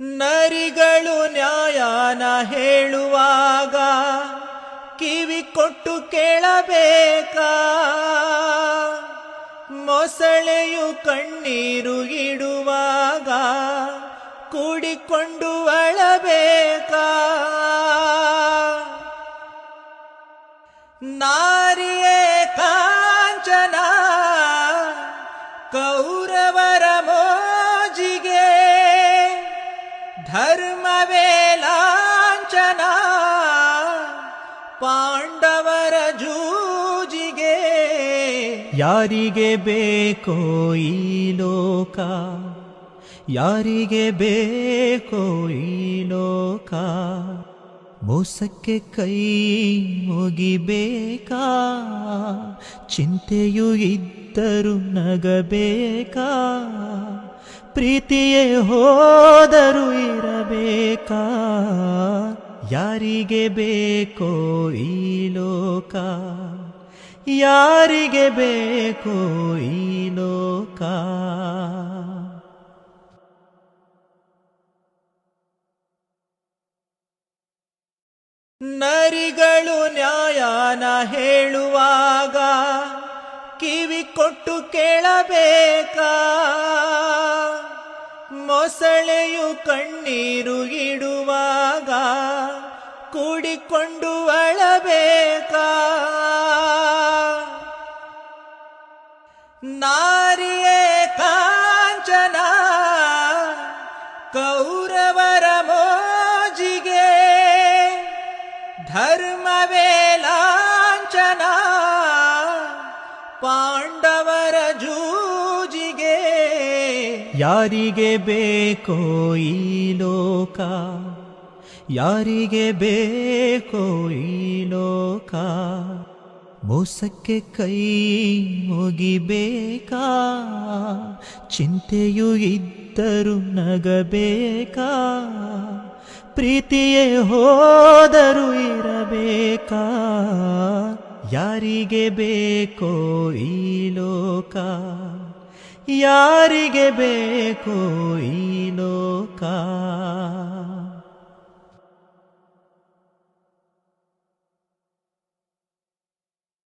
ನರಿಗಳು ನ್ಯಾಯನ ಹೇಳುವಾಗ ಕಿವಿ ಕೊಟ್ಟು ಕೇಳಬೇಕಾ? ಮೊಸಳೆಯು ಕಣ್ಣೀರು ಇಡುವಾಗ ಕೂಡಿಕೊಂಡು ಅಳಬೇಕಾ? ನಾರಿಯೇ ಕಾಂಚನ ಕೌರವರ ಮೋಜಿಗೆ, ಧರ್ಮವೇ ಲಾಂಛನ ಪಾಂಡವರ ಜೂಜಿಗೆ. ಯಾರಿಗೆ ಬೇಕೋ ಈ ಲೋಕ, ಯಾರಿಗೆ ಬೇಕೋ ಈ ಲೋಕ, ಮೋಸಕ್ಕೆ ಕೈ ಮುಗಿಬೇಕಾ? ಚಿಂತೆಯು ಇದ್ದರೂ ನಗಬೇಕಾ? ಪ್ರೀತಿಯೇ ಹೋದರೂ ಇರಬೇಕಾ? ಯಾರಿಗೆ ಬೇಕೋ ಈ ಲೋಕ, ಯಾರಿಗೆ ಬೇಕೋ ಈ ಲೋಕ? ನರಿಗಳು ನ್ಯಾಯನ ಹೇಳುವಾಗ ಕಿವಿ ಕೊಟ್ಟು ಕೇಳಬೇಕಾ? ಮೊಸಳೆಯು ಕಣ್ಣೀರು ಇಡುವಾಗ ಕೂಡಿಕೊಂಡು ಅಳಬೇಕಾ? ನಾರಿಯೇ ಕಾಂಚನ ಕೌರವರ ಮೋಜಿಗೆ, ಧರ್ಮವೇ ಲಾಂಛನ ಪಾಂಡವರ ಜೂಜಿಗೆ. ಯಾರಿಗೆ ಬೇಕೋ ಈ ಲೋಕ, ಯಾರಿಗೆ ಬೇಕೋ ಈ ಲೋಕ, ಮೋಸಕ್ಕೆ ಕೈ ಮುಗಿಬೇಕಾ? ಚಿಂತೆಯು ಇದ್ದರೂ ನಗಬೇಕಾ? ಪ್ರೀತಿಯೇ ಹೋದರೂ ಇರಬೇಕಾ? ಯಾರಿಗೆ ಬೇಕೋ ಈ ಲೋಕ, ಯಾರಿಗೆ ಬೇಕೋ ಈ ಲೋಕ?